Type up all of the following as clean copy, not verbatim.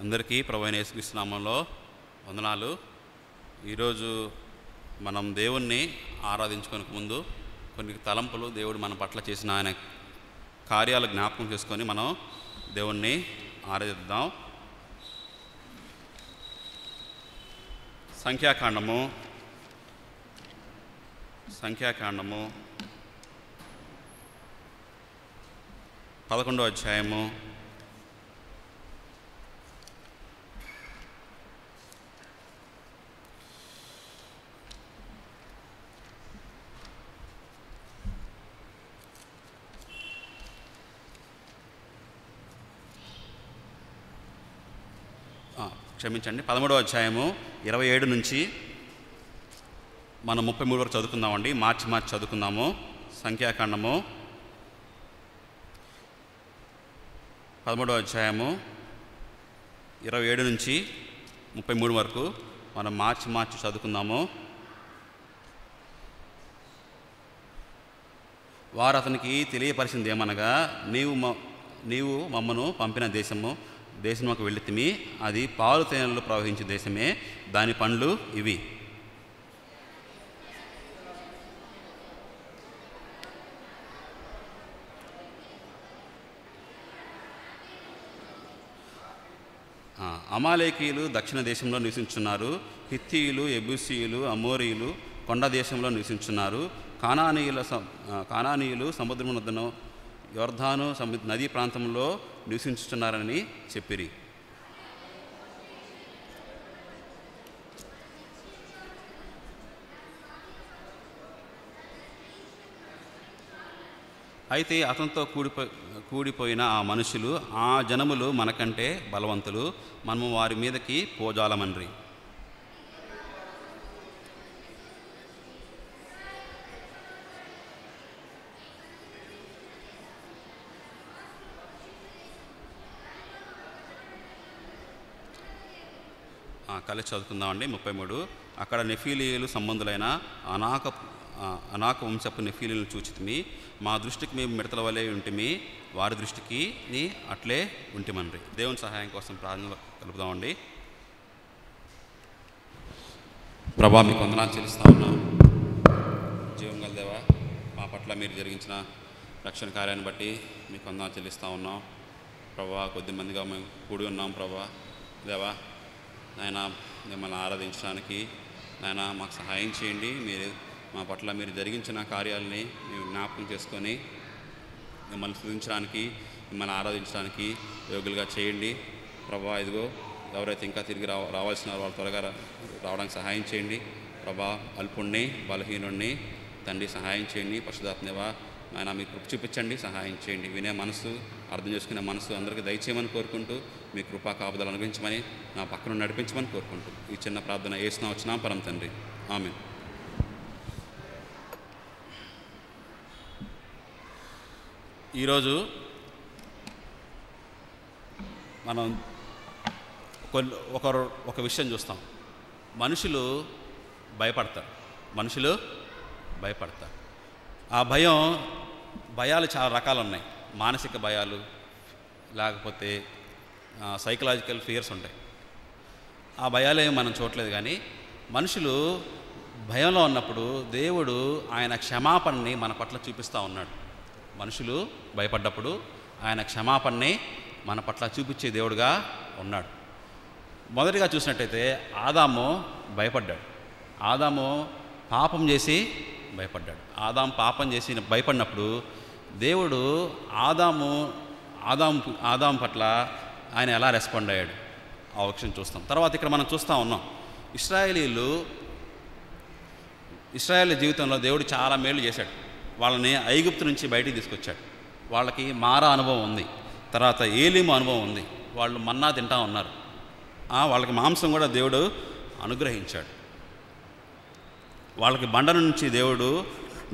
అందరికీ ప్రభువైన యేసుక్రీస్తు నామములో వందనాలు. ఈరోజు మనం దేవుణ్ణి ఆరాధించుకోనికి ముందు కొన్ని తలంపులు దేవుడు మన పట్ల చేసిన ఆయన కార్యాలు జ్ఞాపకం చేసుకొని మనం దేవుణ్ణి ఆరాధిద్దాం. సంఖ్యాకాండము 11వ అధ్యాయము 13వ అధ్యాయము 27 నుంచి మనం 33 వరకు చదువుకుందామండి. మార్చి చదువుకుందాము. సంఖ్యాకాండము 13వ అధ్యాయము 27 నుంచి 33 వరకు మనం మార్చి చదువుకుందాము. వారు అతనికి తెలియపరిచింది ఏమనగా, నీవు మమ్మను పంపిన దేశంలోకి వెళ్ళితిమి, అది పాలు తేనెలు ప్రవహించే దేశమే, దాని పండ్లు ఇవి. అమాలేకీయులు దక్షిణ దేశంలో నివసించున్నారు, హిత్తీయులు, యెబూసీయులు, అమోరీయులు కొండ దేశంలో నివసించున్నారు, కానానీయులు సముద్రం వద్దను యొర్దాను నదీ ప్రాంతంలో నివసించుతున్నారని చెప్పిరి. అయితే అతనితో కూడిపోయిన ఆ మనుషులు, ఆ జనములు మనకంటే బలవంతులు, మనము వారి మీదకి పోజాలమన్రి. కలిసి చదువుకుందామండి. 33. అక్కడ నెఫీలీయులు సంబంధులైన అనాక వంశపు నెఫీలీలను చూచితిమి, మా దృష్టికి మేము మిడతల వలె ఉంటిమి, వారి దృష్టికి అట్లే ఉంటిమన్రి. దేవుని సహాయం కోసం ప్రార్థన కలుపుదామండి. ప్రభా, మీకు వందనాలు చెల్లిస్తా ఉన్నాం. జీవం గల దేవా, మా పట్ల మీరు జరిగించిన రక్షణ కార్యాన్ని బట్టి మీకు వందనాలు చెల్లిస్తూ ఉన్నాం. ప్రభా, కొద్దిమందిగా మేము కూడి ఉన్నాం. ప్రభా దేవా, నాయన మిమ్మల్ని ఆరాధించడానికి నాయన మాకు సహాయం చేయండి. మీరు మా పట్ల మీరు జరిగించిన కార్యాలని మేము జ్ఞాపకం చేసుకొని మిమ్మల్ని స్తుతించడానికి, మిమ్మల్ని ఆరాధించడానికి యోగ్యులుగా చేయండి. ప్రభా, ఇదిగో ఎవరైతే ఇంకా తిరిగి రావాల్సిన వాళ్ళు త్వరగా రావడానికి సహాయం చేయండి. ప్రభా, అల్పుణ్ణి బలహీనుణ్ణి తండ్రి సహాయం చేయండి. పరిశుద్ధాత్మదేవా, ఆయన మీ కృప చూపించండి, సహాయం చేయండి. వినే మనసు, అర్థం చేసుకునే మనసు అందరికీ దయచేయమని కోరుకుంటూ, మీ కృపా కాపుదలు అనుగ్రహించమని, నా పక్కన నడిపించమని కోరుకుంటూ ఈ చిన్న ప్రార్థన యేసునామమున వచ్చినాం పరమ తండ్రి, ఆమేన్. ఈరోజు మనం ఒక విషయం చూస్తాం. మనుషులు భయపడతారు. ఆ భయాలు చాలా రకాలు ఉన్నాయి. మానసిక భయాలు, లేకపోతే సైకలాజికల్ ఫియర్స్ ఉంటాయి. ఆ భయాలే మనం చూడలేదు. కానీ మనుషులు భయంలో ఉన్నప్పుడు దేవుడు ఆయన క్షమాపణని మన పట్ల చూపిస్తూ ఉన్నాడు. మనుషులు భయపడ్డప్పుడు ఆయన క్షమాపణని మన పట్ల చూపించే దేవుడుగా ఉన్నాడు. మొదటిగా చూసినట్టయితే ఆదాము భయపడ్డాడు. ఆదాము పాపం చేసి భయపడ్డాడు. పాపం చేసి భయపడినప్పుడు దేవుడు ఆదాము పట్ల ఆయన ఎలా రెస్పాండ్ అయ్యాడు ఆ విషయం చూస్తాం. తర్వాత ఇక్కడ మనం చూస్తూ ఉన్నాం, ఇశ్రాయేలు జీవితంలో దేవుడు చాలా మేలు చేశాడు. వాళ్ళని ఐగుప్తు నుంచి బయటికి తీసుకొచ్చాడు. వాళ్ళకి మారా అనుభవం ఉంది, తర్వాత ఏలీము అనుభవం ఉంది. వాళ్ళు మన్నా తింటా ఉన్నారు. వాళ్ళకి మాంసం కూడా దేవుడు అనుగ్రహించాడు. వాళ్ళకి బండ నుంచి దేవుడు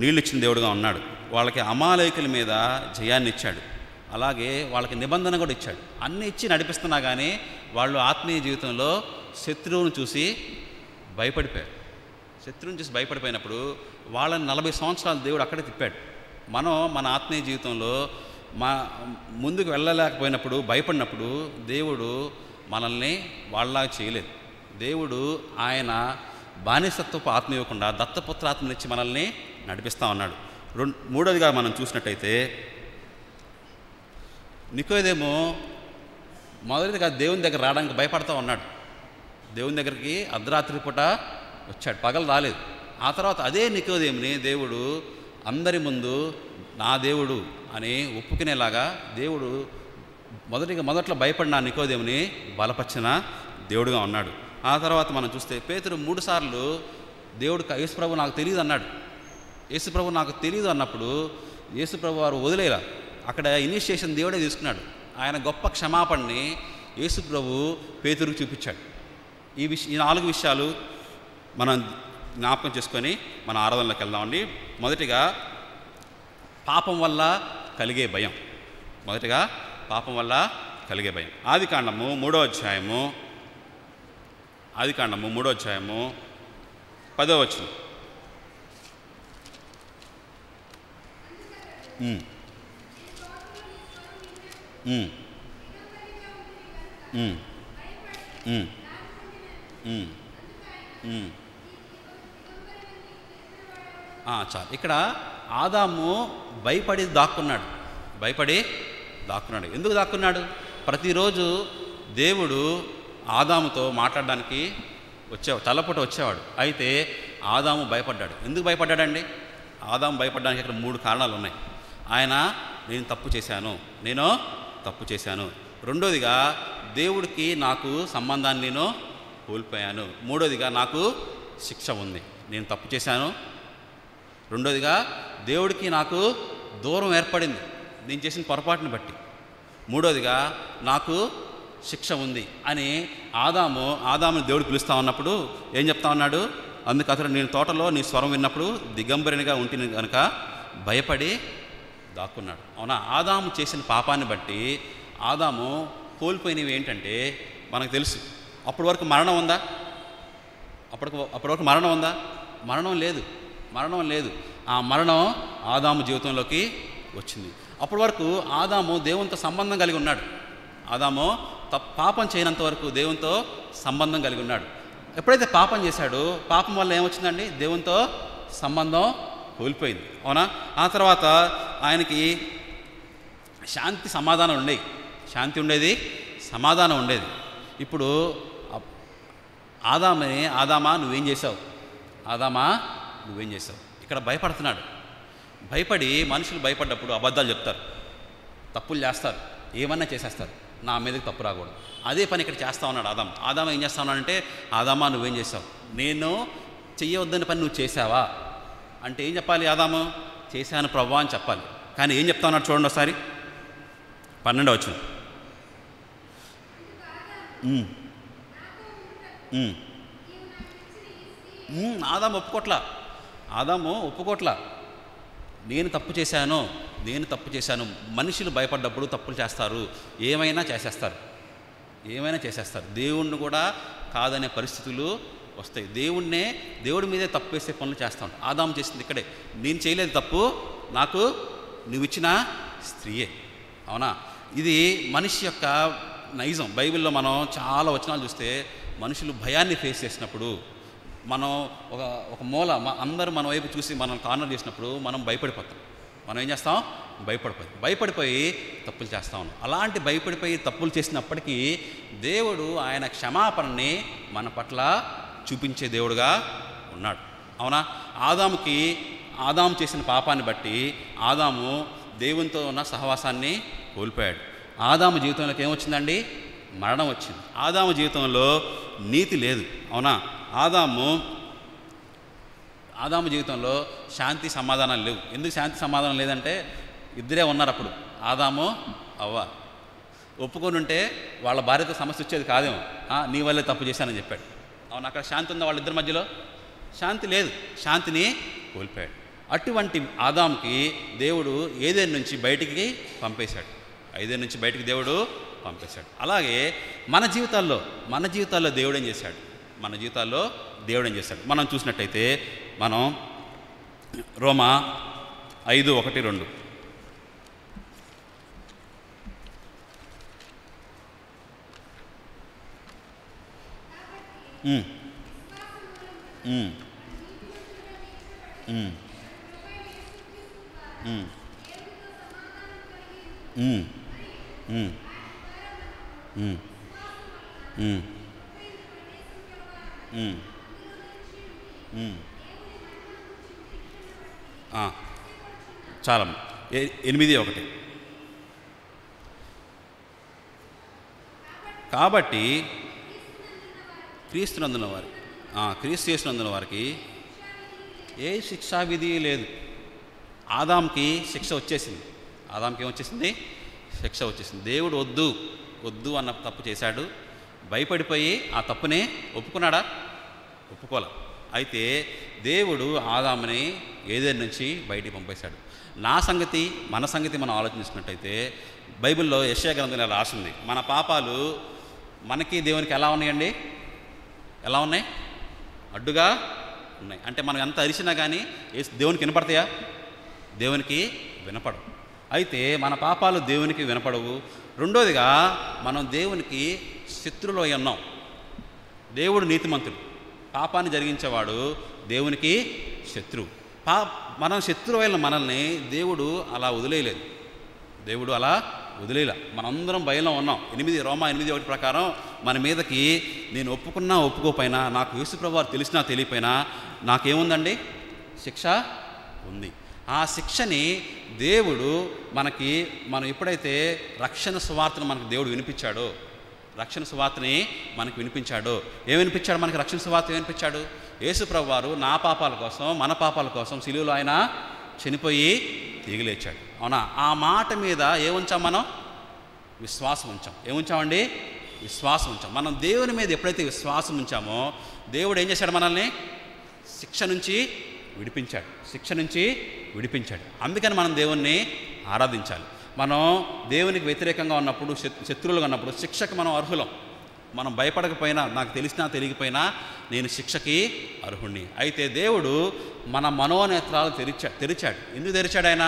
నీళ్ళు ఇచ్చిన దేవుడుగా ఉన్నాడు. వాళ్ళకి అమాలేకుల మీద జయాన్ని ఇచ్చాడు. అలాగే వాళ్ళకి నిబంధన కూడా ఇచ్చాడు. అన్నీ ఇచ్చి నడిపిస్తున్నా కానీ వాళ్ళు ఆత్మీయ జీవితంలో శత్రువును చూసి భయపడిపోయినప్పుడు వాళ్ళని 40 సంవత్సరాలు దేవుడు అక్కడే తిప్పాడు. మన ఆత్మీయ జీవితంలో ముందుకు వెళ్ళలేకపోయినప్పుడు, భయపడినప్పుడు దేవుడు మనల్ని వాళ్ళలాగా చేయలేదు. దేవుడు ఆయన బానిసత్వపు ఆత్మ ఇవ్వకుండా దత్తపుత్ర ఆత్మనిచ్చి మనల్ని నడిపిస్తూ ఉన్నాడు. మూడోదిగా మనం చూసినట్టయితే నికోదేము మొదటిగా దేవుని దగ్గర రావడానికి భయపడుతూ ఉన్నాడు. దేవుని దగ్గరికి అర్ధరాత్రి పూట వచ్చాడు, పగలు రాలేదు. ఆ తర్వాత అదే నికోదేముని దేవుడు అందరి ముందు నా దేవుడు అని ఒప్పుకునేలాగా దేవుడు మొదట్లో భయపడిన నికోదేముని బలపరిచిన దేవుడుగా ఉన్నాడు. ఆ తర్వాత మనం చూస్తే పేతురు 3 సార్లు దేవుడు యేసుప్రభు నాకు తెలియదు అన్నాడు. యేసుప్రభు నాకు తెలియదు అన్నప్పుడు యేసుప్రభు వారు వదిలేలా, అక్కడ ఇనిషియేషన్ దేవుడే తీసుకున్నాడు. ఆయన గొప్ప క్షమాపణని యేసుప్రభు పేతురుకు చూపించాడు. ఈ 4 విషయాలు మనం జ్ఞాపకం చేసుకొని మన ఆరాధనలోకి వెళ్దామండి. మొదటిగా పాపం వల్ల కలిగే భయం. ఆదికాండము 3వ అధ్యాయము 10వ వచనం. చాలు. ఇక్కడ ఆదాము భయపడి దాక్కున్నాడు. ఎందుకు దాక్కున్నాడు? ప్రతిరోజు దేవుడు ఆదాముతో మాట్లాడడానికి తలపూట వచ్చేవాడు. అయితే ఆదాము భయపడ్డాడు. ఎందుకు భయపడ్డాడండి? ఆదాము భయపడడానికి ఇక్కడ 3 కారణాలు ఉన్నాయి. నేను తప్పు చేశాను. రెండోదిగా దేవుడికి నాకు సంబంధాన్ని నేను కోల్పోయాను. మూడోదిగా నాకు శిక్ష ఉంది. నేను తప్పు చేశాను. రెండోదిగా దేవుడికి నాకు దూరం ఏర్పడింది నేను చేసిన పొరపాటుని బట్టి. మూడోదిగా నాకు శిక్ష ఉంది అని ఆదాముని దేవుడు పిలుస్తూ ఉన్నప్పుడు ఏం చెప్తా ఉన్నాడు? అందుకు అతడు నేను తోటలో నీ స్వరం విన్నప్పుడు దిగంబరినిగా ఉంటుంది కనుక భయపడి దాక్కున్నాడు. అవునా? ఆదాము చేసిన పాపాన్ని బట్టి ఆదాము కోల్పోయినవి ఏంటంటే మనకు తెలుసు. అప్పటి వరకు మరణం ఉందా? మరణం లేదు. ఆ మరణం ఆదాము జీవితంలోకి వచ్చింది. అప్పటి వరకు ఆదాము దేవునితో సంబంధం కలిగి ఉన్నాడు. పాపం చేయనంత వరకు దేవునితో సంబంధం కలిగి ఉన్నాడు. ఎప్పుడైతే పాపం చేశాడో పాపం వల్ల ఏమొచ్చిందండి? దేవునితో సంబంధం కోల్పోయింది. అవునా? ఆ తర్వాత ఆయనకి శాంతి సమాధానం ఉండేది. ఇప్పుడు ఆదామా నువ్వేం చేసావు? ఇక్కడ భయపడుతున్నాడు. మనుషులు భయపడ్డప్పుడు అబద్ధాలు చెప్తారు, తప్పులు చేస్తారు, ఏమన్నా చేసేస్తారు. నా మీదకి తప్పు రాకూడదు. అదే పని ఇక్కడ చేస్తూ ఉన్నాడు ఆదాము ఏం చేస్తా ఉన్నాడంటే, ఆదామా నువ్వేం చేసావు? నేను చెయ్యవద్దని పని నువ్వు చేసావా అంటే ఏం చెప్పాలి? ఆదాము చేశాను ప్రభువా అని చెప్పాలి. కానీ ఏం చెప్తా ఉన్నాడు చూడండి ఒకసారి. 12వ వచనం. ఆదాము ఒప్పుకోట్లా. నేను తప్పు చేశాను. మనుషులు భయపడ్డప్పుడు తప్పులు చేస్తారు, ఏమైనా చేసేస్తారు. దేవుణ్ణి కూడా కాదనే పరిస్థితులు వస్తాయి. దేవుడి మీదే తప్పు వేసే పనులు చేస్తూ ఉంటాం. ఆదాము చేసింది ఇక్కడే. నేను చేయలేదు తప్పు, నాకు నువ్విచ్చిన స్త్రీయే. అవునా? ఇది మనిషి యొక్క నైజం. బైబిల్లో మనం చాలా వచనాలు చూస్తే మనుషులు భయాన్ని ఫేస్ చేసినప్పుడు మనం ఒక మూల అందరూ మన వైపు చూసి మనం కార్నర్ చేసినప్పుడు మనం భయపడిపోతాం. మనం ఏం చేస్తాం? భయపడిపోయి తప్పులు చేస్తా ఉన్నాం. అలాంటి భయపడిపోయి తప్పులు చేసినప్పటికీ దేవుడు ఆయన క్షమాపణని మన పట్ల చూపించే దేవుడుగా ఉన్నాడు. అవునా? ఆదాము చేసిన పాపాన్ని బట్టి ఆదాము దేవునితో ఉన్న సహవాసాన్ని కోల్పోయాడు. ఆదాము జీవితంలోకి ఏమొచ్చిందండి? మరణం వచ్చింది. ఆదాము జీవితంలో నీతి లేదు. అవునా? ఆదాము జీవితంలో శాంతి సమాధానం లేవు. ఎందుకు శాంతి సమాధానం లేదంటే ఇద్దరే ఉన్నారు అప్పుడు, ఆదాము అవ్వ. ఒప్పుకొని ఉంటే వాళ్ళ భార్యతో సమస్య వచ్చేది కాదేమో. నీ వల్లే తప్పు చేశానని చెప్పాడు. అవును? అక్కడ శాంతి ఉందా వాళ్ళిద్దరి మధ్యలో? శాంతి లేదు. శాంతిని కోల్పోయాడు. అటువంటి ఆదాముకి దేవుడు ఏదైనా నుంచి బయటికి పంపేశాడు. దేవుడు పంపేశాడు. అలాగే మన జీవితాల్లో దేవుడు ఏం చేశాడు? మనం చూసినట్టయితే మనం రోమా 5:1-2. ఉమ్, ఉమ్, ఉమ్, ఉమ్, ఉమ్, ఉమ్, ఉమ్, ఉమ్, ఉమ్, ఉమ్. ఆ, చాలమ్మ. 8:1. కాబట్టి క్రీస్తునందున వారి క్రీస్తు యేసునందున వారికి ఏ శిక్షా విధి లేదు. ఆదాంకి శిక్ష వచ్చేసింది. ఆదాంకి ఏమొచ్చేసింది? శిక్ష వచ్చేసింది. దేవుడు వద్దు వద్దు అన్న తప్పు చేశాడు. భయపడిపోయి ఆ తప్పునే ఒప్పుకున్నాడా? ఒప్పుకోలే. అయితే దేవుడు ఆదాముని ఏదైనా నుంచి బయటికి పంపేశాడు. నా సంగతి మన సంగతి మనం ఆలోచించుకున్నట్టయితే బైబిల్లో యెషయా గ్రంథంలో రాసింది, మన పాపాలు మనకి దేవునికి ఎలా ఉన్నాయండి? ఎలా ఉన్నాయి? అడ్డుగా ఉన్నాయి. అంటే మనం ఎంత అరిచినా కానీ దేవునికి వినపడతాయా? దేవునికి వినపడవు. అయితే మన పాపాలు దేవునికి వినపడవు. రెండోదిగా మనం దేవునికి శత్రువులో ఉన్నాం. దేవుడు నీతిమంతుడు, పాపాన్ని జరిగించేవాడు దేవునికి శత్రువు. మనం శత్రువైన మనల్ని దేవుడు అలా వదిలేయలేదు. దేవుడు అలా వదిలేలా. మనందరం భయంలో ఉన్నాం. రోమా 8:1 ప్రకారం మన మీదకి నేను ఒప్పుకున్నా ఒప్పుకోపోయినా, నాకు యేసుప్రభువు వారు తెలిసినా తెలియపోయినా నాకేముందండి? శిక్ష ఉంది. ఆ శిక్షని దేవుడు మనం ఎప్పుడైతే రక్షణ సువార్తను మనకు దేవుడు వినిపించాడో, రక్షణ సువార్తని మనకు వినిపించాడో, ఏం వినిపించాడు? మనకి రక్షణ సువార్త ఏం వినిపించాడు? యేసుప్రభువు వారు నా పాపాల కోసం, మన పాపాల కోసం శిలువలో ఆయన చనిపోయి తిరిగి లేచాడు. అవునా? ఆ మాట మీద ఏముంచాం? మనం విశ్వాసం ఉంచాం. ఏముంచామండి? విశ్వాసం ఉంచాం. మనం దేవుని మీద ఎప్పుడైతే విశ్వాసం ఉంచామో దేవుడు ఏం చేశాడు? మనల్ని శిక్ష నుంచి విడిపించాడు. శిక్ష నుంచి విడిపించాడు. అందుకని మనం దేవుణ్ణి ఆరాధించాలి. మనం దేవునికి వ్యతిరేకంగా ఉన్నప్పుడు, శత్రువులుగా ఉన్నప్పుడు శిక్షకు మనం అర్హులం. మనం భయపడకపోయినా, నాకు తెలిసినా తెలియకపోయినా నేను శిక్షకి అర్హుణ్ణి. అయితే దేవుడు మన మనోనేత్రాలు తెరిచాడు. ఎందుకు తెరిచాడు? ఆయన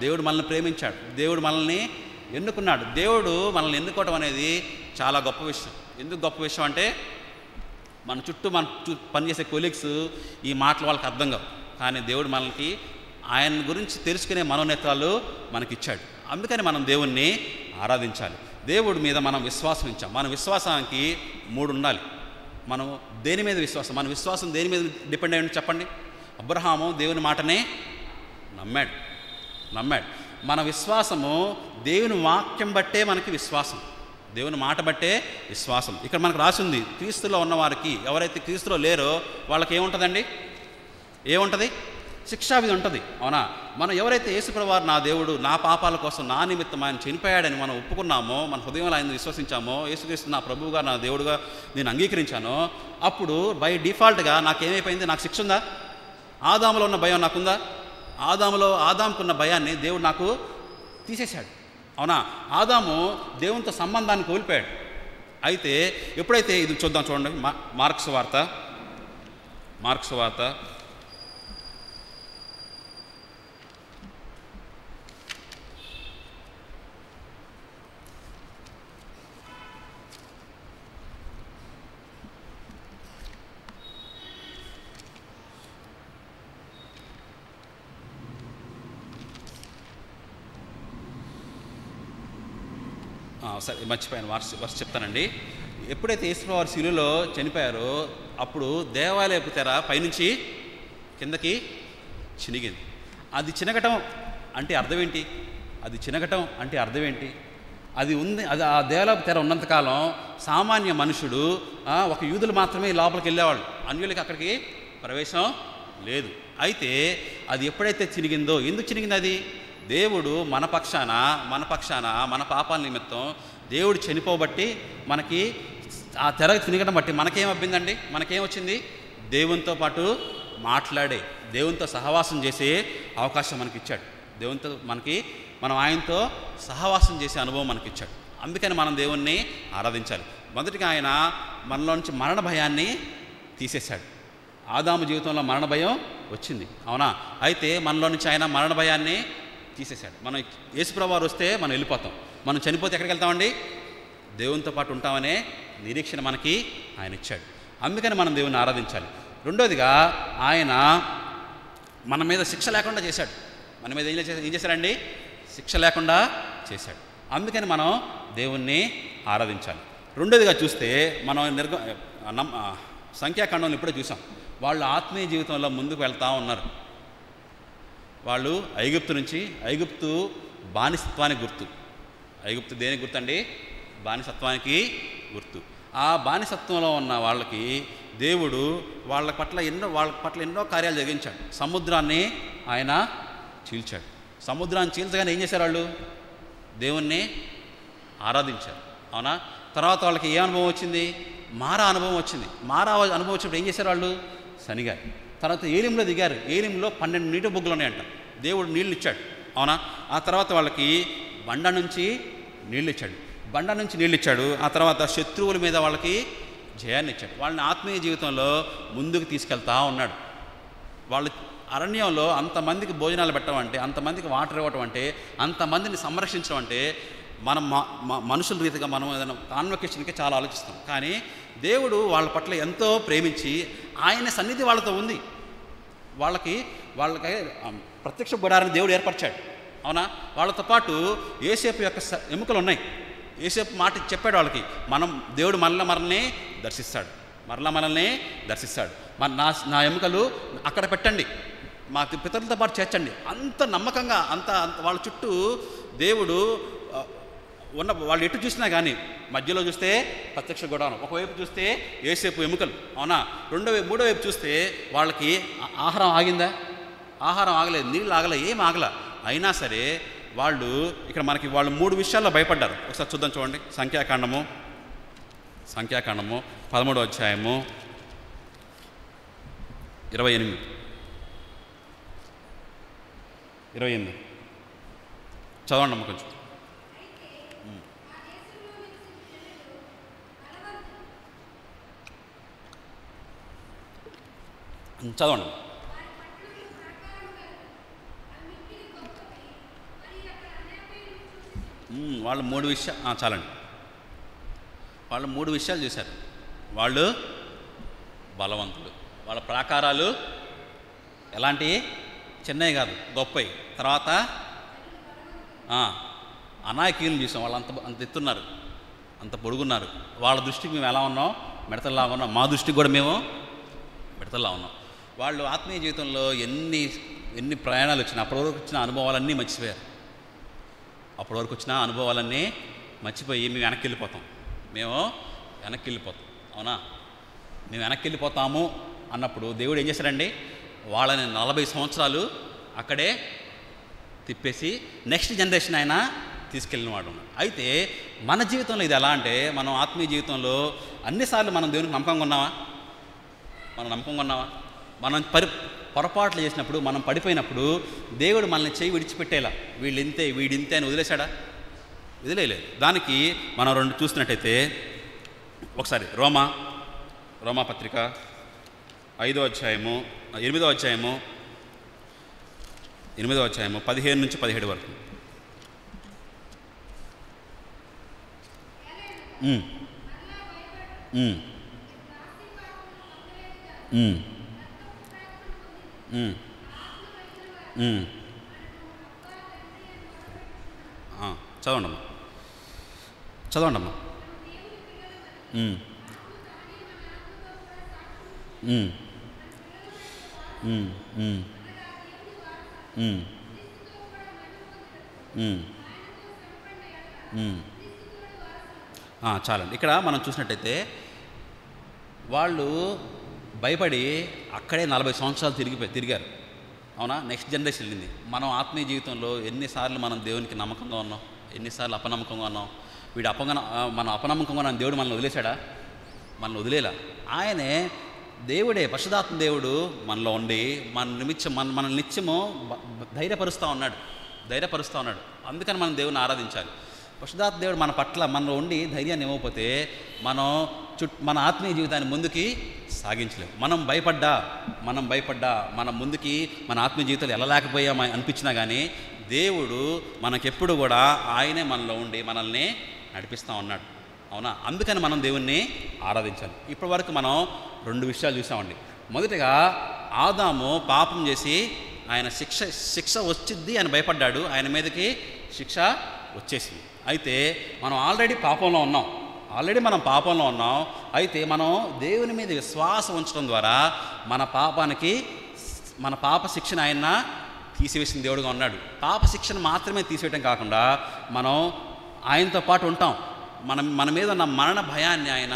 దేవుడు మనల్ని ప్రేమించాడు. దేవుడు మనల్ని ఎన్నుకున్నాడు. దేవుడు మనల్ని ఎన్నుకోవడం అనేది చాలా గొప్ప విషయం. ఎందుకు గొప్ప విషయం అంటే మన చుట్టూ పనిచేసే కొలీగ్స్ ఈ మాటలు వాళ్ళకి అర్థం కావు. కానీ దేవుడు మనకి ఆయన గురించి తెలుసుకునే మనోనేత్రాలు మనకిచ్చాడు. అందుకని మనం దేవుణ్ణి ఆరాధించాలి. దేవుడి మీద మనం విశ్వాసం ఇచ్చాం. మన విశ్వాసానికి 3 ఉండాలి. మనం దేని మీద విశ్వాసం? మన విశ్వాసం దేని మీద డిపెండ్ అయ్యి చెప్పండి. అబ్రహాము దేవుని మాటనే నమ్మాడు. మన విశ్వాసము దేవుని వాక్యం బట్టే మనకి విశ్వాసం, దేవుని మాట బట్టే విశ్వాసం. ఇక్కడ మనకు రాసింది, క్రీస్తులో ఉన్నవారికి, ఎవరైతే క్రీస్తులో లేరో వాళ్ళకి ఏముంటుందండి? ఏముంటుంది? శిక్షావిధి ఉంటుంది. అవునా? మనం ఎవరైతే యేసుప్రభువు వారు నా దేవుడు, నా పాపాల కోసం నా నిమిత్తం ఆయన చనిపోయాడని మనం ఒప్పుకున్నామో, మన హృదయంలో ఆయన విశ్వసించామో, యేసుక్రీస్తు నా ప్రభువుగా నా దేవుడుగా నేను అంగీకరించానో, అప్పుడు బై డిఫాల్ట్గా నాకేమైపోయింది? నాకు శిక్ష ఉందా? ఆదాములో ఉన్న భయం నాకుందా? ఆదాముకున్న భయాన్ని దేవుడు నాకు తీసేశాడు. అవునా? ఆదాము దేవునితో సంబంధాన్ని కోల్పోయాడు. అయితే ఎప్పుడైతే ఇది చూడండి, మార్క్స్ వార్త సరే మర్చిపోయాను, వర్ష చెప్తానండి. ఎప్పుడైతే యేసుప్రభువు వారు శిలువలో చనిపోయారో అప్పుడు దేవాలయపు తెర పైనుంచి కిందకి చినిగింది. అది చినగటం అంటే అర్థం ఏంటి? అది ఉంది. అది ఆ దేవాలయపు తెర ఉన్నంతకాలం సామాన్య మనుషుడు, ఒక యూదులు మాత్రమే లోపలికి వెళ్ళేవాళ్ళు, అన్యులకి అక్కడికి ప్రవేశం లేదు. అయితే అది ఎప్పుడైతే చినిగిందో, ఎందుకు చినిగింది? అది దేవుడు మన పక్షాన మన పాపాల నిమిత్తం దేవుడు చనిపోబట్టి మనకి ఆ తెర తినగడం బట్టి మనకేమబ్బిందండి? మనకేమొచ్చింది? దేవునితో పాటు మాట్లాడే, దేవునితో సహవాసం చేసే అవకాశం మనకిచ్చాడు. మనం ఆయనతో సహవాసం చేసే అనుభవం మనకిచ్చాడు. అందుకని మనం దేవుణ్ణి ఆరాధించాలి. మొదటిగా ఆయన మనలో నుంచి మరణ భయాన్ని తీసేశాడు. ఆదాము జీవితంలో మరణ భయం వచ్చింది. అవునా? అయితే మనలో నుంచి ఆయన మరణ భయాన్ని తీసేశాడు. మనం యేసుప్రభువు వారు వస్తే మనం వెళ్ళిపోతాం. మనం చనిపోతే ఎక్కడికి వెళ్తామండి? దేవునితో పాటు ఉంటామనే నిరీక్షణ మనకి ఆయన ఇచ్చాడు. అందుకని మనం దేవుని ఆరాధించాలి. రెండోదిగా ఆయన మన మీద శిక్ష లేకుండా చేశాడు. మన మీద ఏం చేశాడండి? శిక్ష లేకుండా చేశాడు. అందుకని మనం దేవుణ్ణి ఆరాధించాలి. రెండోదిగా చూస్తే మనం సంఖ్యాకాండంలో ఇప్పుడే చూసాం. వాళ్ళు ఆత్మీయ జీవితంలో ముందుకు వెళ్తూ ఉన్నారు. వాళ్ళు ఐగుప్తు బానిసత్వానికి గుర్తు. ఐగుప్తు దేనికి గుర్తండి? బానిసత్వానికి గుర్తు. ఆ బానిసత్వంలో ఉన్న వాళ్ళకి దేవుడు వాళ్ళ పట్ల ఎన్నో కార్యాలు జరిగించాడు. సముద్రాన్ని ఆయన చీల్చాడు. సముద్రాన్ని చీల్చగానే ఏం చేశారు? వాళ్ళు దేవుణ్ణి ఆరాధించారు. అవునా? తర్వాత వాళ్ళకి ఏ అనుభవం వచ్చింది? మారా అనుభవం వచ్చింది. మారా అనుభవం వచ్చినప్పుడు ఏం చేశారు? వాళ్ళు శనిగారు. తర్వాత ఏలింలో దిగారు. ఏలింలో 12 నీటి బొగ్గులు ఉన్నాయంట. దేవుడు నీళ్ళు ఇచ్చాడు. అవునా? ఆ తర్వాత వాళ్ళకి బండ నుంచి నీళ్ళు ఇచ్చాడు. ఆ తర్వాత శత్రువుల మీద వాళ్ళకి జయాన్ని ఇచ్చాడు. వాళ్ళని ఆత్మీయ జీవితంలో ముందుకు తీసుకెళ్తా ఉన్నాడు. వాళ్ళు అరణ్యంలో అంతమందికి భోజనాలు పెట్టడం అంటే, అంతమందికి వాటర్ ఇవ్వటం అంటే, అంతమందిని సంరక్షించడం అంటే, మనం మనుషుల రీతిగా మనం ఏదైనా కాన్వకేషన్కి చాలా ఆలోచిస్తాం. కానీ దేవుడు వాళ్ళ పట్ల ఎంతో ప్రేమించి ఆయన సన్నిధి వాళ్ళతో ఉంది. వాళ్ళకి ప్రత్యక్ష గుడారాన్ని దేవుడు ఏర్పరిచాడు. అవునా? వాళ్ళతో పాటు యోసేపు యొక్క ఎముకలు ఉన్నాయి. యోసేపు మాట చెప్పాడు వాళ్ళకి, దేవుడు మనల్ని దర్శిస్తాడు. నా ఎముకలు అక్కడ పెట్టండి, మా పితరులతో పాటు చేర్చండి. అంత నమ్మకంగా అంత వాళ్ళ చుట్టూ దేవుడు వాళ్ళు ఎటు చూసినా కానీ, మధ్యలో చూస్తే ప్రత్యక్ష గుడారం, ఒకవైపు చూస్తే యోసేపు ఎముకలు. అవునా? మూడో వైపు చూస్తే వాళ్ళకి ఆహారం ఆగిందా? ఆహారం ఆగలేదు, నీళ్ళు ఆగలేదు, ఏం ఆగల. అయినా సరే వాళ్ళు వాళ్ళు 3 విషయాల్లో భయపడ్డారు. ఒకసారి చూద్దాం, చూడండి. సంఖ్యాకాండము 13వ అధ్యాయము 28 చదవండి అమ్మ కొంచెం. చదవండి. వాళ్ళు 3 విషయాలు చాలండి. వాళ్ళు 3 విషయాలు చూశారు. వాళ్ళు బలవంతులు. వాళ్ళ ప్రాకారాలు ఎలాంటివి? చిన్నవి కాదు, గొప్పవి. తర్వాత అనాయకీయులు చూసాం. వాళ్ళు అంత ఎత్తున్నారు, అంత పొడుగున్నారు. వాళ్ళ దృష్టికి మేము ఎలా ఉన్నాం? మిడతల్లా ఉన్నాం. మా దృష్టికి కూడా మేము మిడతల్లా ఉన్నాం. వాళ్ళు ఆత్మీయ జీవితంలో ఎన్ని ప్రయాణాలు వచ్చినా అప్పటి వరకు వచ్చిన అనుభవాలన్నీ మర్చిపోయారు. మర్చిపోయి మేము వెనక్కి వెళ్ళిపోతాం. అవునా? మేము వెనక్కి వెళ్ళిపోతాము అన్నప్పుడు దేవుడు ఏం చేశాడండి? వాళ్ళని 40 సంవత్సరాలు అక్కడే తిప్పేసి నెక్స్ట్ జనరేషన్ ఆయన తీసుకెళ్ళిన వాడు ఉన్నాడు. అయితే మన జీవితంలో ఇది ఎలా అంటే, మనం ఆత్మీయ జీవితంలో అన్నిసార్లు మనం దేవునికి నమ్మకంగా ఉన్నామా? మనం పొరపాట్లు చేసినప్పుడు, మనం పడిపోయినప్పుడు దేవుడు మనల్ని చేయి విడిచిపెట్టేలా వీడింతే అని వదిలేశాడా? వదిలేయలేదు. దానికి మనం 2 చూసినట్టయితే, ఒకసారి రోమా పత్రిక 8వ అధ్యాయము 15 నుంచి 17 వరకు. చదవండమ్మా. చాలండి. ఇక్కడ మనం చూసినట్టయితే వాళ్ళు భయపడి అక్కడే 40 సంవత్సరాలు తిరిగారు. అవునా? నెక్స్ట్ జనరేషన్ వెళ్ళింది. మనం ఆత్మీయ జీవితంలో ఎన్నిసార్లు మనం దేవునికి నమ్మకంగా ఉన్నాం, ఎన్నిసార్లు అపనమ్మకంగా ఉన్నాం. మనం అపనమ్మకంగా ఉన్నాం. దేవుడు మనల్ని వదిలేశాడా? మనల్ని వదిలేలా. ఆయనే దేవుడే, పరిశుద్ధాత్మ దేవుడు మనలో ఉండి మన నిత్యము ధైర్యపరుస్తూ ఉన్నాడు. అందుకని మనం దేవుని ఆరాధించాలి. పరిశుద్ధాత్మ దేవుడు మన పట్ల మనలో ఉండి ధైర్యాన్ని ఇవ్వకపోతే మన ఆత్మీయ జీవితాన్ని ముందుకి సాగించలేము. మనం భయపడ్డా మన ముందుకి మన ఆత్మీయ జీవితాలు వెళ్ళలేకపోయామని అనిపించినా కానీ దేవుడు మనకెప్పుడు కూడా ఆయనే మనలో ఉండి మనల్ని నడిపిస్తూ ఉన్నాడు. అవునా? అందుకని మనం దేవుణ్ణి ఆరాధించాలి. ఇప్పటి వరకు మనం 2 విషయాలు చూసామండి. మొదటిగా ఆదాము పాపం చేసి ఆయన శిక్ష వచ్చిద్ది అని భయపడ్డాడు. ఆయన మీదకి శిక్ష వచ్చేసింది. అయితే మనం ఆల్రెడీ మనం పాపంలో ఉన్నాం. అయితే మనం దేవుని మీద విశ్వాసం ఉంచడం ద్వారా మన పాప శిక్షను ఆయన తీసివేసిన దేవుడుగా ఉన్నాడు. పాప శిక్షను మాత్రమే తీసివేయటం కాకుండా మనం ఆయనతో పాటు ఉంటాం. మన మీద ఉన్న మరణ భయాన్ని ఆయన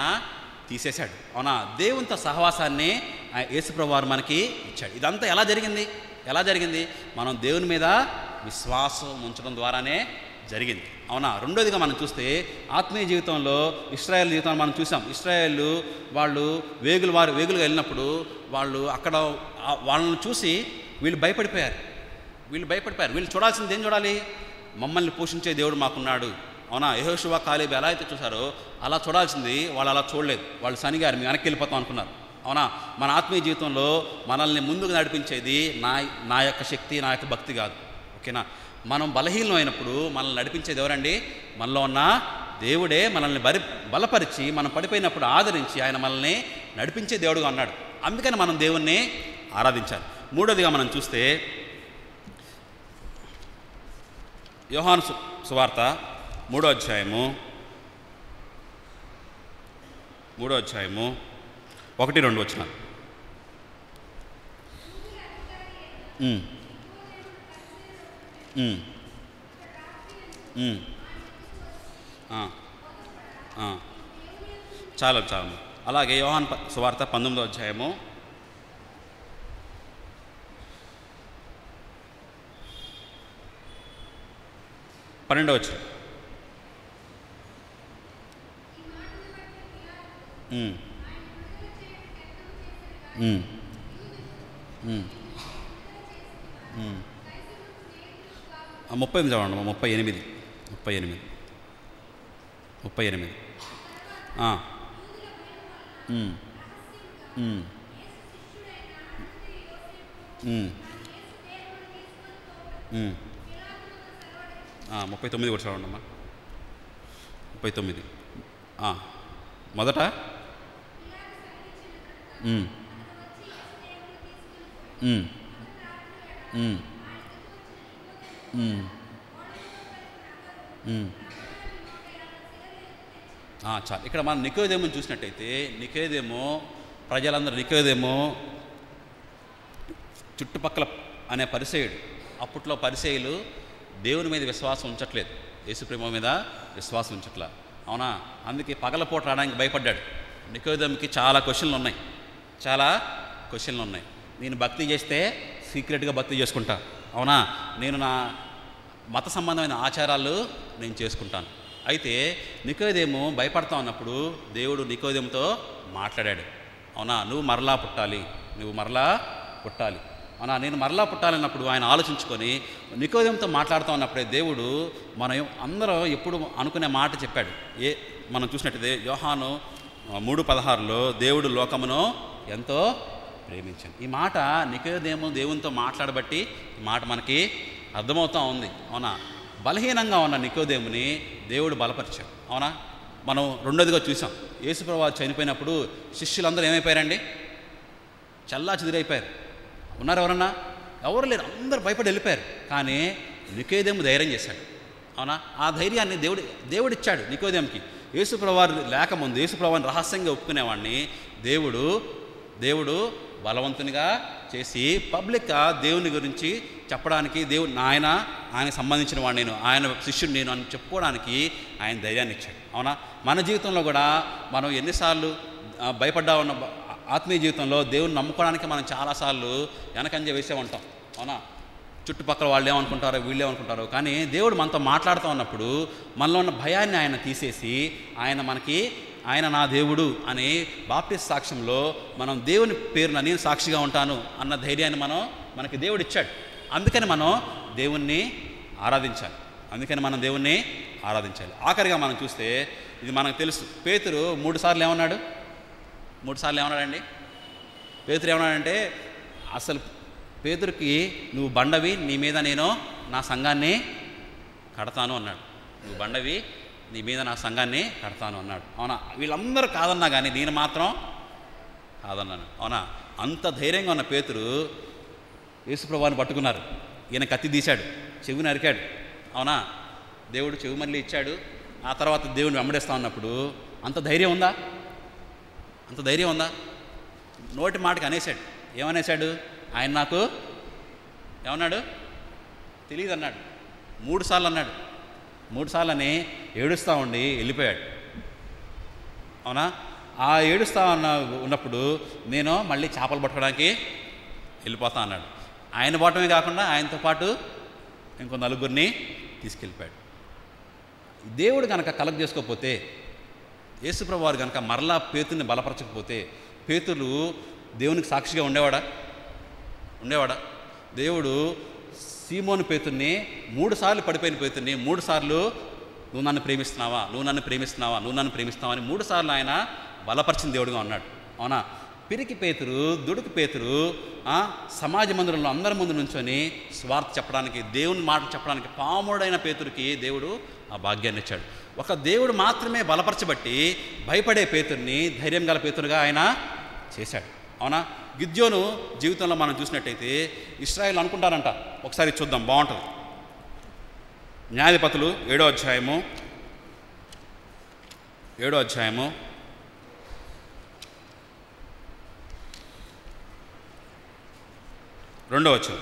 తీసేశాడు. అవునా? దేవునితో సహవాసాన్ని యేసుప్రభువు వారు మనకి ఇచ్చాడు. ఇదంతా ఎలా జరిగింది? మనం దేవుని మీద విశ్వాసం ఉంచడం ద్వారానే జరిగింది. అవునా? రెండోదిగా మనం చూస్తే ఆత్మీయ జీవితంలో ఇశ్రాయేల్ జీవితంలో మనం చూసాం. ఇశ్రాయేలు వాళ్ళు వేగులుగా వెళ్ళినప్పుడు వాళ్ళని చూసి వీళ్ళు భయపడిపోయారు. వీళ్ళు చూడాల్సింది ఏం చూడాలి? మమ్మల్ని పోషించే దేవుడు మాకున్నాడు. అవునా? యెహోషువ కాలేబు ఎలా అయితే చూసారో అలా చూడాల్సింది వాళ్ళు అలా చూడలేదు. వాళ్ళు సనిగారు, మేము వెనక్కి వెళ్ళిపోతాం అనుకున్నారు. అవునా? మన ఆత్మీయ జీవితంలో మనల్ని ముందుకు నడిపించేది నా యొక్క శక్తి, నా యొక్క భక్తి కాదు. ఓకేనా? మనం బలహీనం అయినప్పుడు మనల్ని నడిపించేది ఎవరండి? మనలో ఉన్న దేవుడే మనల్ని బలపరిచి మనం పడిపోయినప్పుడు ఆదరించి ఆయన మనల్ని నడిపించే దేవుడుగా ఉన్నాడు. అందుకని మనం దేవుణ్ణి ఆరాధించాలి. మూడోదిగా మనం చూస్తే యోహాను సువార్త 3వ అధ్యాయము 1-2 వచనాలు. చాలు. అలాగే యోహాను సువార్త 19వ అధ్యాయము 12వ వచనం. ఆ 38 చదవండి. 38. ఆ 39 కూడా చదవండమ్మా. 39 మొదట చాలు. ఇక్కడ మనం నికోదేముని చూసినట్టయితే నికోదేము చుట్టుపక్కల అనే పరిసయ్యుడు. అప్పట్లో పరిసయ్యులు దేవుని మీద విశ్వాసం ఉంచట్లేదు, యేసుప్రభువు మీద విశ్వాసం ఉంచట్లా. అవునా? అందుకే పగలపూట రావడానికి భయపడ్డాడు. నికోదేముకి చాలా క్వశ్చన్లు ఉన్నాయి. నేను భక్తి చేస్తే సీక్రెట్గా భక్తి చేసుకుంటా. అవునా? నేను నా మత సంబంధమైన ఆచారాలు నేను చేసుకుంటాను. అయితే నికోదేము భయపడతా ఉన్నప్పుడు దేవుడు నికోదేముతో మాట్లాడాడు. అవునా? నువ్వు మరలా పుట్టాలి. అవునా? నేను మరలా పుట్టాలన్నప్పుడు ఆయన ఆలోచించుకొని నికోదేముతో మాట్లాడుతూ ఉన్నప్పుడే దేవుడు మనం అందరం ఎప్పుడు అనుకునే మాట చెప్పాడు. మనం చూసినట్టయితే యోహాను 3:16లో దేవుడు లోకమును ఎంతో ప్రేమించాను. ఈ మాట నికోదేము దేవునితో మాట్లాడబట్టి ఈ మాట మనకి అర్థమవుతూ ఉంది. అవునా? బలహీనంగా ఉన్న నికోదేముని దేవుడు బలపరిచాడు. అవునా? మనం రెండోదిగా చూసాం, యేసుప్రభువు చనిపోయినప్పుడు శిష్యులందరూ ఏమైపోయారండి? చెల్లాచెదురైపోయారు. ఉన్నారు ఎవరన్నా? ఎవరు లేరు. అందరూ భయపడి వెళ్ళిపోయారు. కానీ నికోదేము ధైర్యం చేశాడు. అవునా? ఆ ధైర్యాన్ని దేవుడిచ్చాడు నికోదేముకి. యేసుప్రభువు లేకముందు యేసుప్రభువుని రహస్యంగా ఒప్పుకునేవాడిని దేవుడు బలవంతునిగా చేసి పబ్లిక్గా దేవుని గురించి చెప్పడానికి ఆయన సంబంధించిన వాడు నేను, ఆయన శిష్యుడు నేను అని చెప్పుకోవడానికి ఆయన ధైర్యాన్ని ఇచ్చాడు. అవునా? మన జీవితంలో కూడా మనం ఎన్నిసార్లు భయపడ్డా ఉన్న ఆత్మీయ జీవితంలో దేవుని నమ్ముకోవడానికి మనం చాలాసార్లు వెనకంజ వేసే ఉంటాం. అవునా? చుట్టుపక్కల వాళ్ళు ఏమనుకుంటారో వీళ్ళు ఏమనుకుంటారో. కానీ దేవుడు మనతో మాట్లాడుతూ ఉన్నప్పుడు మనలో ఉన్న భయాన్ని ఆయన తీసేసి ఆయన నా దేవుడు అని బాప్టిస్ట్ సాక్ష్యంలో మనం దేవుని పేరున నేను సాక్షిగా ఉంటాను అన్న ధైర్యాన్ని మనకి దేవుడు ఇచ్చాడు. అందుకని మనం దేవుణ్ణి ఆరాధించాలి. ఆఖరిగా మనం చూస్తే ఇది మనకు తెలుసు. పేతురు 3 సార్లు ఏమన్నాడండి? పేతురు ఏమన్నాడంటే అసలు పేతురుకి నువ్వు బండవి, నీ మీద నేను నా సంఘాన్ని కడతాను అన్నాడు. నువ్వు బండవి, నీ మీద నా సంఘాన్ని కడతాను అన్నాడు. అవునా? వీళ్ళందరూ కాదన్నా కానీ నేను మాత్రం కాదన్నాను. అవునా? అంత ధైర్యంగా ఉన్న పేతురు యేసుప్రభువుని పట్టుకున్నారు. ఈయన కత్తి తీశాడు, చెవి నరికాడు. అవునా? దేవుడు చెవి మళ్ళీ ఇచ్చాడు. ఆ తర్వాత దేవుడిని వెంబడిస్తా ఉన్నప్పుడు అంత ధైర్యం ఉందా? అంత ధైర్యం ఉందా? నోటి మాటకు అనేశాడు. ఏమనేశాడు? ఆయన నాకు ఏమన్నాడు? తెలియదు అన్నాడు. 3 సార్లు అన్నాడు. 3 సార్లు అని ఏడుస్తూ ఉండి వెళ్ళిపోయాడు. అవునా? ఆ ఏడుస్తూ ఉన్నప్పుడు నేను మళ్ళీ చేపలు పట్టుకోవడానికి వెళ్ళిపోతా అన్నాడు. ఆయన పోవటమే కాకుండా ఆయనతో పాటు ఇంకో 4గురిని తీసుకెళ్ళిపోయాడు. దేవుడు కనుక కలెక్ట్ చేసుకోకపోతే, యేసుప్రభు వారు కనుక మరలా పేతుర్ని బలపరచకపోతే, పేతురు దేవునికి సాక్షిగా ఉండేవాడా? దేవుడు సీమోను పేతుర్ని 3 సార్లు పడిపోయిన పేతుర్ని 3 సార్లు నువ్వు నన్ను ప్రేమిస్తున్నావా, నువ్వు నన్ను ప్రేమిస్తున్నావా, నువ్వు నన్ను ప్రేమిస్తున్నావా అని 3 సార్లు ఆయన బలపరిచిన దేవుడుగా ఉన్నాడు. అవునా? పిరికి పేతురు, దుడుకు పేతురు సమాజ మందిరంలో అందరి ముందు నుంచొని స్వార్థ చెప్పడానికి, దేవుని మాట చెప్పడానికి పాముడైన పేతురికి దేవుడు ఆ భాగ్యాన్ని ఇచ్చాడు. ఒక దేవుడు మాత్రమే బలపరచబట్టి భయపడే పేతుర్ని ధైర్యం గల పేతురుగా ఆయన చేశాడు. అవునా? గిద్యోను జీవితంలో మనం చూసినట్టయితే ఇశ్రాయేలు అనుకుంటారంట, ఒకసారి చూద్దాం, బాగుంటుంది. న్యాయాధిపతులు 7వ అధ్యాయము 2వ వచనం.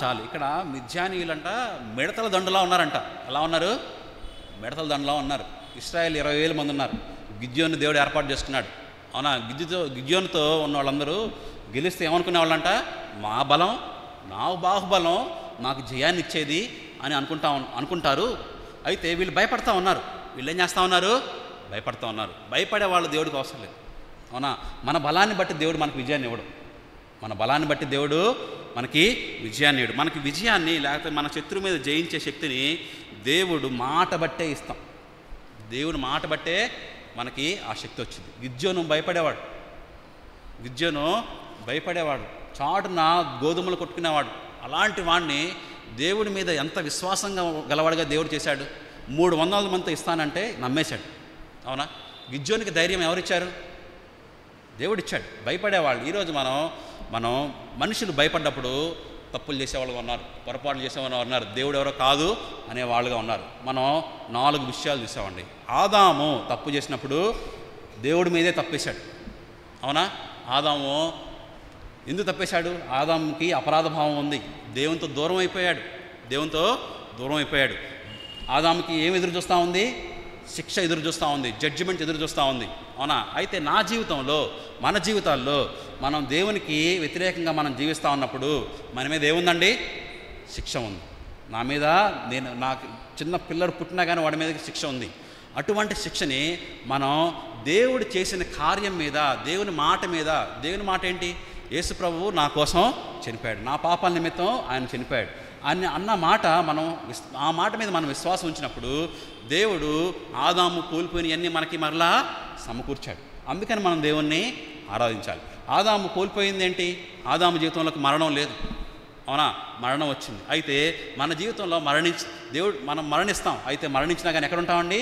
చాలు. ఇక్కడ మిద్యానీయులంట మిడతల దండులా ఉన్నారంట. ఎలా ఉన్నారు? మిడతల దండలా ఉన్నారు. ఇశ్రాయేల్ 20,000 మంది ఉన్నారు. గిద్యోను దేవుడు ఏర్పాటు చేసుకున్నాడు. అవునా? గిద్యోనుతో ఉన్న వాళ్ళందరూ గెలిస్తే ఏమనుకునే వాళ్ళంట? మా బలం, నా బాహుబలం నాకు జయాన్ని ఇచ్చేది అని అనుకుంటారు. అయితే వీళ్ళు భయపడతా ఉన్నారు. వీళ్ళు ఏం చేస్తూ ఉన్నారు? భయపడతా ఉన్నారు. భయపడే వాళ్ళు దేవుడికి అవసరం లేదు. అవునా? మన బలాన్ని బట్టి దేవుడు మనకు విజయాన్ని ఇవ్వడం. మన బలాన్ని బట్టి దేవుడు మనకి విజయాన్ని ఇవ్వడు. మనకి విజయాన్ని, లేకపోతే మన శత్రువు మీద జయించే శక్తిని దేవుడు మాట బట్టే ఇస్తాం. దేవుడు మాట బట్టే మనకి ఆ శక్తి వచ్చింది. గిద్యోను భయపడేవాడు, చాటున గోధుమలు కొట్టుకునేవాడు. అలాంటి వాడిని దేవుడి మీద ఎంత విశ్వాసంగా గలవాడిగా దేవుడు చేశాడు. 300 మందితో ఇస్తానంటే నమ్మేశాడు. అవునా? గిద్యోనికి ధైర్యం ఎవరిచ్చారు? దేవుడిచ్చాడు. భయపడేవాళ్ళు. ఈరోజు మనం మనుషులు భయపడ్డప్పుడు తప్పులు చేసేవాళ్ళుగా ఉన్నారు, పొరపాట్లు చేసేవాళ్ళు ఉన్నారు, దేవుడు ఎవరో కాదు అనేవాళ్ళుగా ఉన్నారు. మనం 4 విషయాలు చూసామండి. ఆదాము తప్పు చేసినప్పుడు దేవుడి మీదే తప్పేశాడు. అవునా? ఆదాము ఎందుకు తప్పేశాడు? ఆదాముకి అపరాధ భావం ఉంది. దేవునితో దూరం అయిపోయాడు. ఆదాముకి ఏం ఎదురు చూస్తూ ఉంది? శిక్ష ఎదురు చూస్తూ ఉంది, జడ్జిమెంట్ ఎదురు చూస్తూ ఉంది. అవునా? అయితే నా జీవితంలో, మన జీవితాల్లో మనం దేవునికి వ్యతిరేకంగా మనం జీవిస్తూ ఉన్నప్పుడు మన మీద ఏముందండి? శిక్ష ఉంది. నా మీద, నాకు చిన్న పిల్లడు పుట్టినా కానీ వాడి మీద శిక్ష ఉంది. అటువంటి శిక్షని మనం దేవుడు చేసిన కార్యం మీద, దేవుని మాట మీద, దేవుని మాట ఏంటి? యేసు ప్రభువు నా కోసం చనిపోయాడు, నా పాపాల నిమిత్తం ఆయన చనిపోయాడు అన్న మాట, ఆ మాట మీద మనం విశ్వాసం ఉంచినప్పుడు దేవుడు ఆదాము కోల్పోయినవన్నీ మనకి మరలా సమకూర్చాడు. అందుకని మనం దేవుణ్ణి ఆరాధించాలి. ఆదాము కోల్పోయింది ఏంటి? ఆదాము జీవితంలోకి మరణం లేదు. అవునా? మరణం వచ్చింది. అయితే మన జీవితంలో మనం మరణిస్తాం. అయితే మరణించినా కానీ ఎక్కడ ఉంటామండి?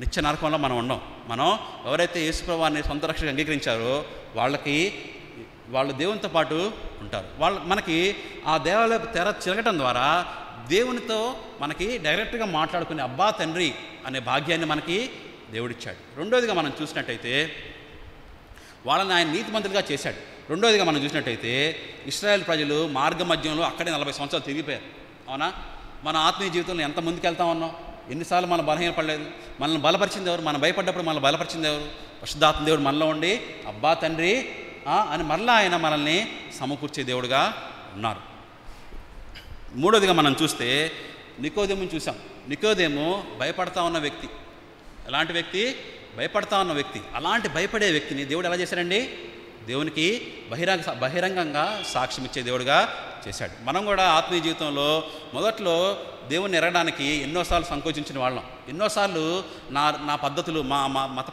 నిత్య నరకంలో మనం ఉండం. మనం ఎవరైతే యేసు ప్రభువుని సొంత రక్షణగా అంగీకరించారో వాళ్ళు దేవునితో పాటు ఉంటారు. మనకి ఆ దేవాలయ తెర చిరగటం ద్వారా దేవునితో మనకి డైరెక్ట్గా మాట్లాడుకునే అబ్బా తండ్రి అనే భాగ్యాన్ని మనకి దేవుడిచ్చాడు. రెండోదిగా మనం చూసినట్టయితే వాళ్ళని ఆయన నీతిమంతులుగా చేశాడు. రెండోదిగా మనం చూసినట్టయితే ఇశ్రాయేల్ ప్రజలు మార్గ మధ్యంలో అక్కడే 40 సంవత్సరాలు తిరిగిపోయారు. అవునా? మన ఆత్మీయ జీవితంలో ఎంత ముందుకు వెళ్తా ఉన్నాం? ఎన్నిసార్లు మనం బలహీనపడలేదు? మనల్ని బలపరిచింది ఎవరు? మనం భయపడ్డప్పుడు మనల్ని బలపరిచింది ఎవరు? పరిశుద్ధాత్మ దేవుడు మనలో ఉండి అబ్బా తండ్రి అని మరలా ఆయన మనల్ని సమకూర్చే దేవుడుగా ఉన్నారు. మూడోదిగా మనం చూస్తే నికోదేముని చూసాం. నికోదేము భయపడతా ఉన్న వ్యక్తి. ఎలాంటి వ్యక్తి? భయపడతా ఉన్న వ్యక్తి. అలాంటి భయపడే వ్యక్తిని దేవుడు ఎలా చేశాడండి? దేవునికి బహిరంగంగా సాక్ష్యం ఇచ్చే దేవుడిగా చేశాడు. మనం కూడా ఆత్మీయ జీవితంలో మొదట్లో దేవుణ్ణి ఎరగడానికి ఎన్నోసార్లు సంకోచించిన వాళ్ళం. ఎన్నోసార్లు నా పద్ధతులు మా మత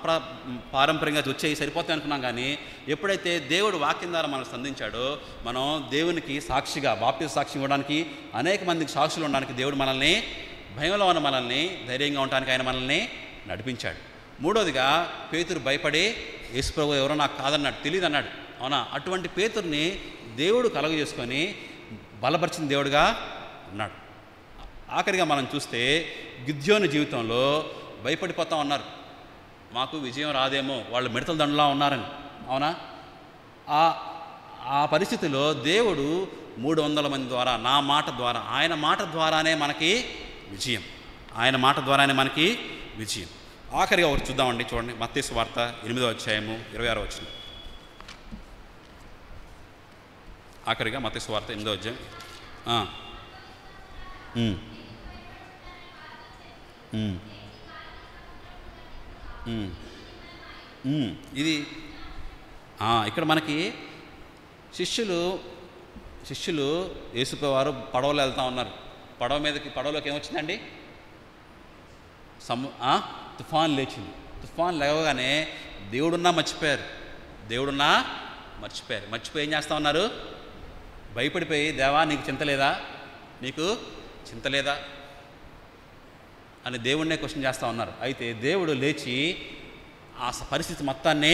పారంపర్యంగా వచ్చేవి సరిపోతాయి అనుకున్నాం. కానీ ఎప్పుడైతే దేవుడు వాక్యం ద్వారా మనల్ని సంధించాడో మనం దేవునికి సాక్షిగా బాప్తిస్మ సాక్షి ఇవ్వడానికి, అనేక మందికి సాక్షులు ఉండడానికి దేవుడు మనల్ని, భయంలో ఉన్న మనల్ని ధైర్యంగా ఉండడానికి ఆయన మనల్ని నడిపించాడు. మూడోదిగా పేతురు భయపడి యేసుప్రభు ఎవరో నాకు కాదన్నాడు, తెలియదు అన్నాడు. అవునా? అటువంటి పేతుర్ని దేవుడు కలుగజేసుకొని బలపరిచిన దేవుడుగా ఉన్నాడు. ఆఖరిగా మనం చూస్తే గిద్యోను జీవితంలో భయపడిపోతూ ఉన్నారు, మాకు విజయం రాదేమో, వాళ్ళు మిడతల దండలా ఉన్నారని. అవునా? ఆ పరిస్థితిలో దేవుడు 300 మంది ద్వారా, నా మాట ద్వారా, ఆయన మాట ద్వారానే మనకి విజయం, ఆయన మాట ద్వారానే మనకి విజయం. ఆఖరిగా ఒకటి చూద్దామండి, చూడండి మత్తయి సువార్త 8వ అధ్యాయము 26వ వచనం. ఆఖరిగా మత్తయి సువార్త 8వ అధ్యాయం. ఇది ఇక్కడ మనకి శిష్యులు యేసువారు పడవలో వెళ్తూ ఉన్నారు. పడవలోకి ఏమొచ్చిందండి? తుఫాన్ లేచింది. తుఫాన్ లేవగానే దేవుడున్నా మర్చిపోయారు. మర్చిపోయి ఏం చేస్తూ ఉన్నారు? భయపడిపోయి, దేవా నీకు చింత లేదా అని దేవుడినే క్వశ్చన్ చేస్తూ ఉన్నారు. అయితే దేవుడు లేచి ఆ పరిస్థితి మొత్తాన్ని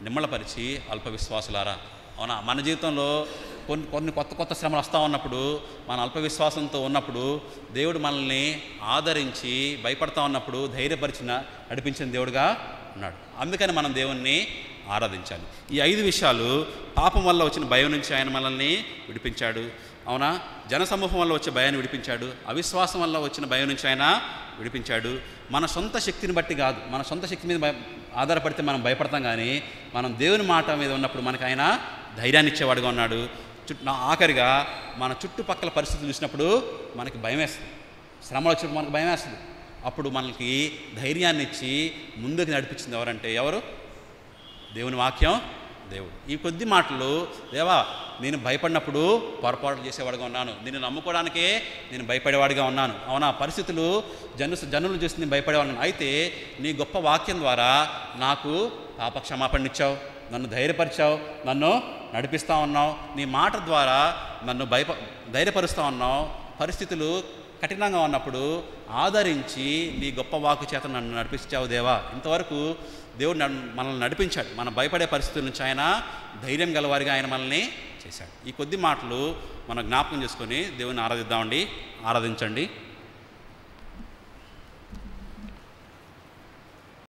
నిమ్మళపరిచి, అల్ప విశ్వాసులారా. అవునా? మన జీవితంలో కొన్ని కొత్త శ్రమలు వస్తూ ఉన్నప్పుడు, మన అల్ప విశ్వాసంతో ఉన్నప్పుడు దేవుడు మనల్ని ఆదరించి, భయపడతా ఉన్నప్పుడు నడిపించిన దేవుడుగా ఉన్నాడు. అందుకని మనం దేవుణ్ణి ఆరాధించాలి. ఈ 5 విషయాలు, పాపం వల్ల వచ్చిన భయం నుంచి ఆయన మనల్ని విడిపించాడు. అవునా? జనసమూహం వల్ల వచ్చే భయాన్ని విడిపించాడు. అవిశ్వాసం వల్ల వచ్చిన భయం నుంచి ఆయన విడిపించాడు. మన సొంత శక్తిని బట్టి కాదు, మన సొంత శక్తి మీద ఆధారపడితే మనం భయపడతాం. కానీ మనం దేవుని మాట మీద ఉన్నప్పుడు మనకు ఆయన ధైర్యాన్ని ఇచ్చేవాడుగా ఉన్నాడు. ఆఖరిగా మన చుట్టుపక్కల పరిస్థితులు చూసినప్పుడు మనకి భయం వేస్తుంది, శ్రమలు వచ్చినప్పుడు మనకు భయం వేస్తుంది. అప్పుడు మనకి ధైర్యాన్ని ఇచ్చి ముందుకు నడిపించింది ఎవరు? దేవుని వాక్యం, దేవుడు. ఈ కొద్ది మాటలు, దేవా నేను భయపడినప్పుడు పొరపాట్లు చేసేవాడిగా ఉన్నాను, నిన్ను నమ్ముకోవడానికే నేను భయపడేవాడిగా ఉన్నాను. అవునా? పరిస్థితులు జనులు చూసి నేను భయపడేవాడిని. అయితే నీ గొప్ప వాక్యం ద్వారా నాకు పాపక్షమాపణ ఇచ్చావు, నన్ను ధైర్యపరిచావు, నన్ను నడిపిస్తూ ఉన్నావు. నీ మాట ద్వారా నన్ను ధైర్యపరుస్తూ ఉన్నావు. పరిస్థితులు కఠినంగా ఉన్నప్పుడు ఆదరించి నీ గొప్ప వాక్కు చేత నన్ను నడిపించావు దేవా. ఇంతవరకు దేవుడు మనల్ని నడిపించాడు. మనం భయపడే పరిస్థితుల నుంచి ఆయన ధైర్యం గలవారిగా ఆయన మనల్ని చేశాడు. ఈ కొద్ది మాటలు మనం జ్ఞాపకం చేసుకొని దేవుని ఆరాధిద్దామండి. ఆరాధించండి.